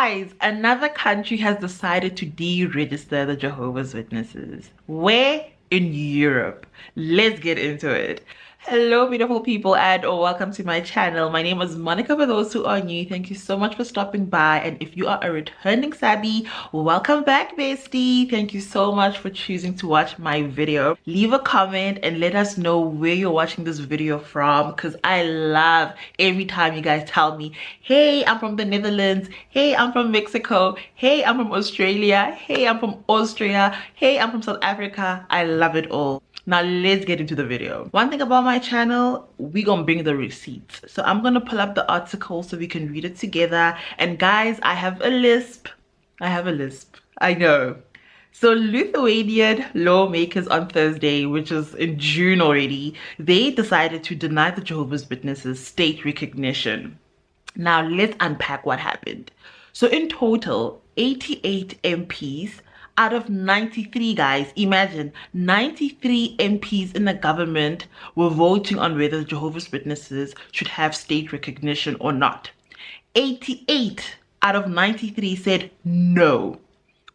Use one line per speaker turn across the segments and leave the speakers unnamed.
Guys, another country has decided to deregister the Jehovah's Witnesses. Where? In Europe. Let's get into it. Hello, beautiful people, and welcome to my channel. My name is Monica. For those who are new, thank you so much for stopping by. And if you are a returning Sabi, welcome back, bestie. Thank you so much for choosing to watch my video. Leave a comment and let us know where you're watching this video from, because I love every time you guys tell me, hey, I'm from the Netherlands, hey, I'm from Mexico, hey, I'm from Australia, hey, I'm from Austria, hey, I'm from South Africa. I love it all. Now let's get into the video. One thing about my channel, we gonna bring the receipts. So I'm gonna pull up the article so we can read it together. And guys, I have a lisp. I know. So Lithuanian lawmakers on Thursday, which is in June already, they decided to deny the Jehovah's Witnesses state recognition. Now let's unpack what happened. So in total, 88 MPs out of 93, guys, imagine 93 MPs in the government were voting on whether Jehovah's Witnesses should have state recognition or not. 88 out of 93 said no.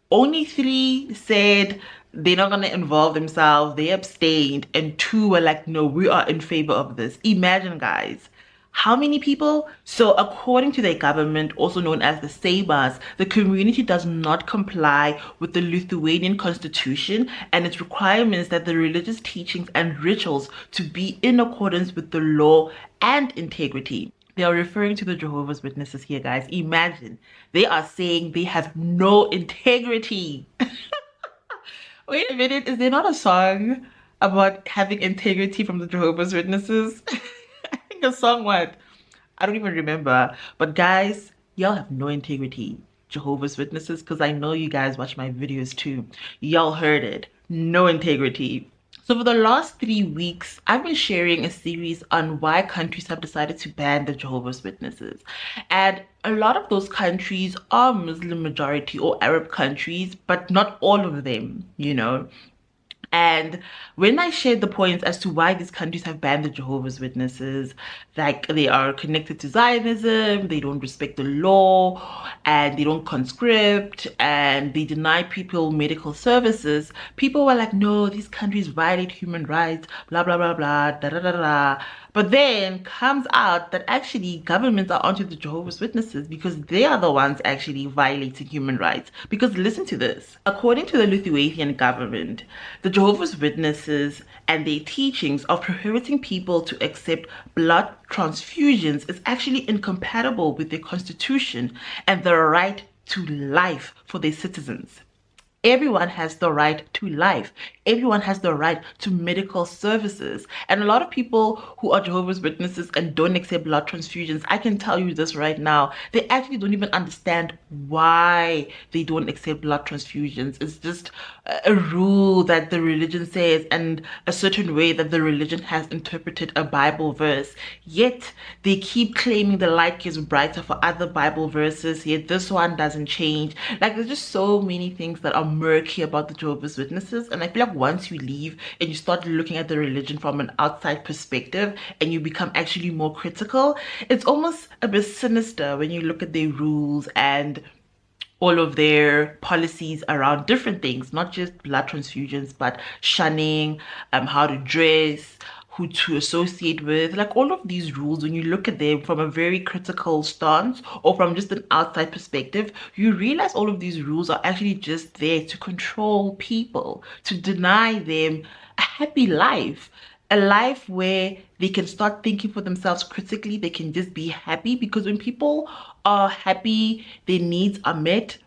Only 3 said they're not going to involve themselves. They abstained, and 2 were like, no, we are in favor of this. Imagine, guys. How many people? So according to their government, also known as the Sabers, the community does not comply with the Lithuanian constitution and its requirements that the religious teachings and rituals to be in accordance with the law and integrity. They are referring to the Jehovah's Witnesses here, guys. Imagine, they are saying they have no integrity. Wait a minute, is there not a song about having integrity from the Jehovah's Witnesses? A song, what? I don't even remember. But guys, y'all have no integrity, Jehovah's Witnesses, because I know you guys watch my videos too. Y'all heard it. No integrity. So for the last 3 weeks, I've been sharing a series on why countries have decided to ban the Jehovah's Witnesses. And a lot of those countries are Muslim majority or Arab countries, but not all of them, you know. And when I shared the points as to why these countries have banned the Jehovah's Witnesses, like they are connected to Zionism, they don't respect the law, and they don't conscript, and they deny people medical services, people were like, no, these countries violate human rights, blah, blah, blah, blah, da, da, da, da. But then comes out that actually governments are onto the Jehovah's Witnesses because they are the ones actually violating human rights. Because listen to this. According to the Lithuanian government, the Jehovah's Witnesses and their teachings of prohibiting people to accept blood transfusions is actually incompatible with their constitution and the right to life for their citizens. Everyone has the right to life. Everyone has the right to medical services. And a lot of people who are Jehovah's Witnesses and don't accept blood transfusions, I can tell you this right now, they actually don't even understand why they don't accept blood transfusions. It's just a rule that the religion says and a certain way that the religion has interpreted a Bible verse. Yet they keep claiming the light is brighter for other Bible verses, yet this one doesn't change. Like, there's just so many things that are murky about the Jehovah's Witnesses, and I feel like once you leave and you start looking at the religion from an outside perspective and you become actually more critical, it's almost a bit sinister when you look at their rules and all of their policies around different things, not just blood transfusions, but shunning, how to dress, who to associate with, like all of these rules. When you look at them from a very critical stance or from just an outside perspective, you realize all of these rules are actually just there to control people, to deny them a happy life, a life where they can start thinking for themselves critically. They can just be happy, because when people are happy, their needs are met,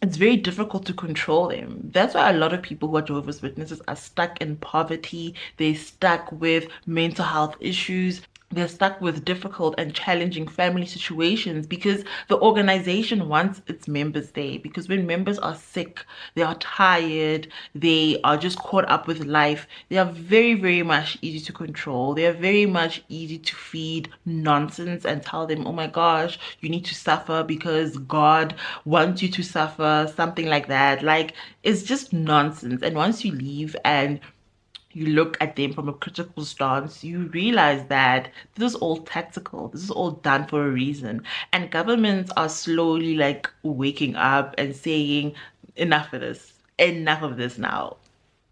it's very difficult to control them. That's why a lot of people who are Jehovah's Witnesses are stuck in poverty. They're stuck with mental health issues. They're stuck with difficult and challenging family situations because the organization wants its members there. Because when members are sick, they are tired, they are just caught up with life, they are very, very much easy to control. They are very much easy to feed nonsense and tell them, oh my gosh, you need to suffer because God wants you to suffer, something like that. Like, it's just nonsense. And once you leave and you look at them from a critical stance, you realize that this is all tactical. This is all done for a reason. And governments are slowly like waking up and saying, enough of this. Enough of this now.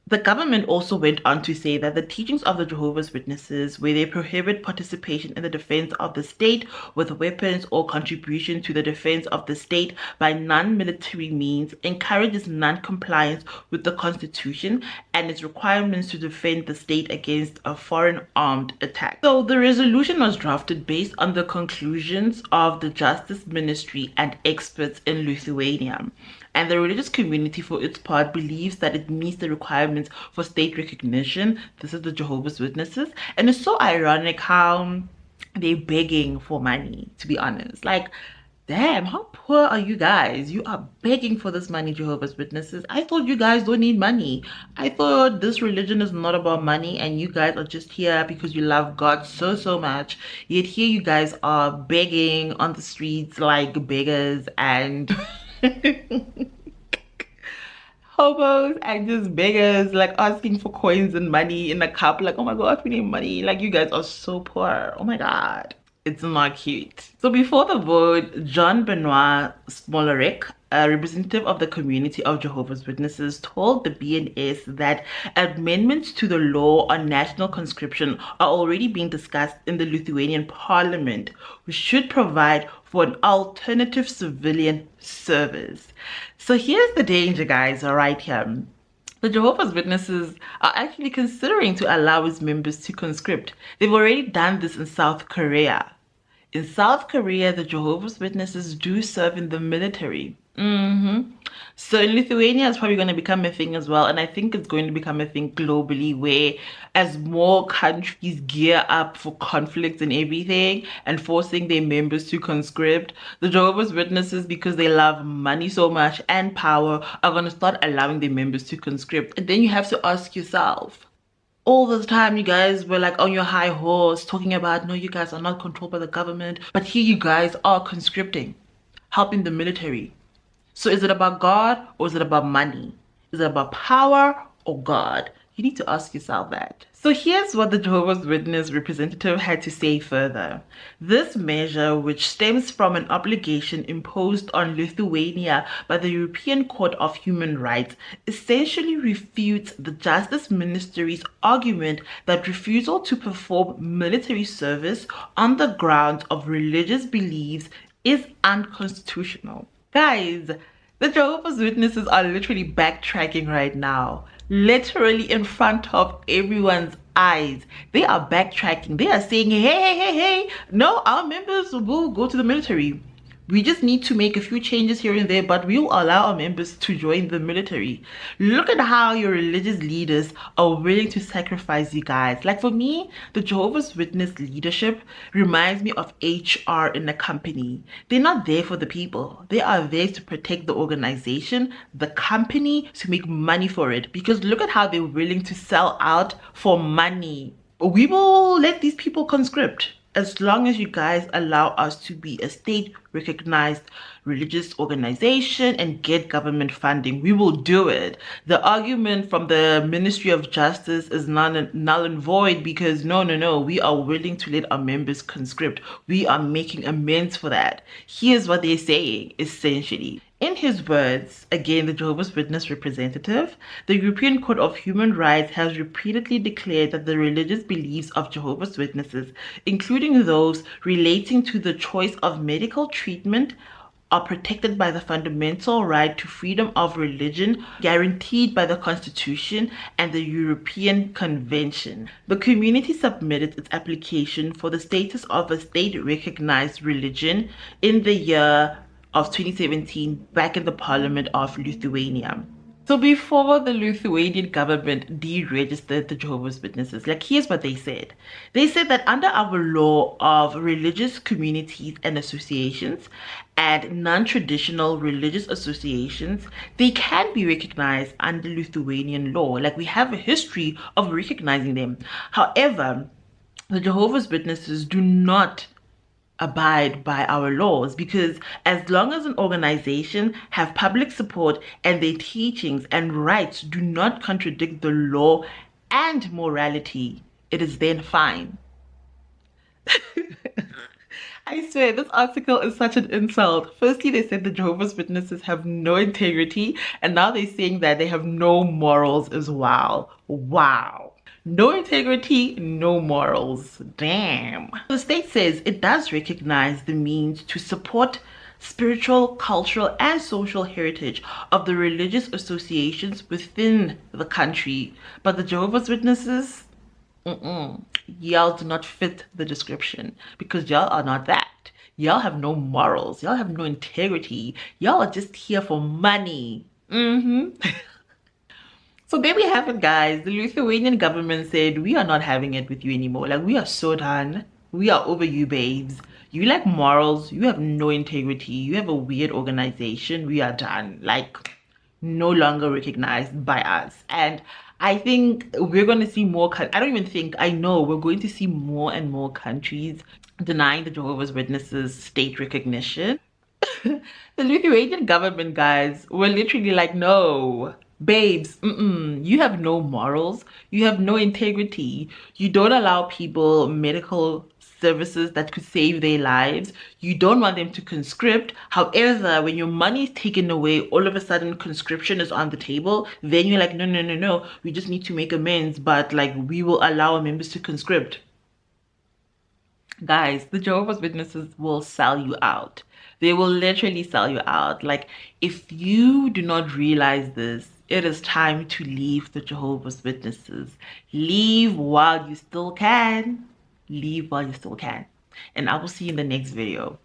The government also went on to say that the teachings of the Jehovah's Witnesses, where they prohibit participation in the defense of the state with weapons or contribution to the defense of the state by non-military means, encourages non-compliance with the Constitution and its requirements to defend the state against a foreign armed attack. So the resolution was drafted based on the conclusions of the Justice Ministry and experts in Lithuania. And the religious community, for its part, believes that it meets the requirements for state recognition. This is the Jehovah's Witnesses. And it's so ironic how they're begging for money, to be honest. Like, damn, how poor are you guys? You are begging for this money, Jehovah's Witnesses. I thought you guys don't need money. I thought this religion is not about money and you guys are just here because you love God so, so much. Yet here you guys are begging on the streets like beggars and... hobos and just beggars, like asking for coins and money in a cup, like, oh my god, we need money. Like, you guys are so poor. Oh my god, it's not cute. So before the vote, John Benoit Smolarek, a representative of the community of Jehovah's Witnesses, told the BNS that amendments to the law on national conscription are already being discussed in the Lithuanian parliament, which should provide for an alternative civilian service. So here's the danger, guys, right here. The Jehovah's Witnesses are actually considering to allow its members to conscript. They've already done this in South Korea. In South Korea, the Jehovah's Witnesses do serve in the military. So in Lithuania, it's probably going to become a thing as well. And I think it's going to become a thing globally where as more countries gear up for conflicts and everything and forcing their members to conscript, the Jehovah's Witnesses, because they love money so much and power, are going to start allowing their members to conscript. And then you have to ask yourself, all the time you guys were like on your high horse talking about, no, you guys are not controlled by the government, but here you guys are conscripting, helping the military. So is it about God or is it about money? Is it about power or God? You need to ask yourself that. So here's what the Jehovah's Witness representative had to say further. This measure, which stems from an obligation imposed on Lithuania by the European Court of Human Rights, essentially refutes the Justice Ministry's argument that refusal to perform military service on the grounds of religious beliefs is unconstitutional. Guys, the Jehovah's Witnesses are literally backtracking right now. Literally in front of everyone's eyes. They are backtracking. They are saying, hey, no, our members will go to the military. We just need to make a few changes here and there, but we'll allow our members to join the military. Look at how your religious leaders are willing to sacrifice you guys. Like for me, the Jehovah's Witness leadership reminds me of HR in a company. They're not there for the people. They are there to protect the organization, the company, to make money for it. Because look at how they're willing to sell out for money. We will let these people conscript. As long as you guys allow us to be a state-recognized religious organization and get government funding, we will do it. The argument from the Ministry of Justice is null and void because no, we are willing to let our members conscript. We are making amends for that. Here's what they're saying, essentially. In his words, again, the Jehovah's Witness representative, the European Court of Human Rights has repeatedly declared that the religious beliefs of Jehovah's Witnesses, including those relating to the choice of medical treatment, are protected by the fundamental right to freedom of religion guaranteed by the Constitution and the European Convention. The community submitted its application for the status of a state-recognized religion in the year of 2017 back in the Parliament of Lithuania. So before the Lithuanian government deregistered the Jehovah's Witnesses, like here's what they said. They said that under our law of religious communities and associations and non-traditional religious associations, they can be recognized under Lithuanian law. Like we have a history of recognizing them. However, the Jehovah's Witnesses do not abide by our laws, because as long as an organization have public support and their teachings and rights do not contradict the law and morality, it is then fine. I swear, this article is such an insult. Firstly, they said the Jehovah's Witnesses have no integrity, and now they're saying that they have no morals as well. Wow. No integrity, no morals. Damn. The state says it does recognize the means to support spiritual, cultural, and social heritage of the religious associations within the country, but the Jehovah's Witnesses, y'all do not fit the description, because y'all are not that. Y'all have no morals. Y'all have no integrity. Y'all are just here for money. So there we have it, guys. The Lithuanian government said, we are not having it with you anymore. Like, we are so done. We are over you, babes. You lack morals. You have no integrity. You have a weird organization. We are done. Like, no longer recognized by us. And I think we're going to see more. I don't even think, I know we're going to see more and more countries denying the Jehovah's Witnesses state recognition. The Lithuanian government, guys, were literally like, no, babes, you have no morals, you have no integrity, you don't allow people medical services that could save their lives, you don't want them to conscript. However, when your money is taken away, all of a sudden conscription is on the table, then you're like, no, we just need to make amends, but like, we will allow our members to conscript. Guys, the Jehovah's Witnesses will sell you out. They will literally sell you out. Like, if you do not realize this, it is time to leave the Jehovah's Witnesses. Leave while you still can. Leave while you still can. And I will see you in the next video.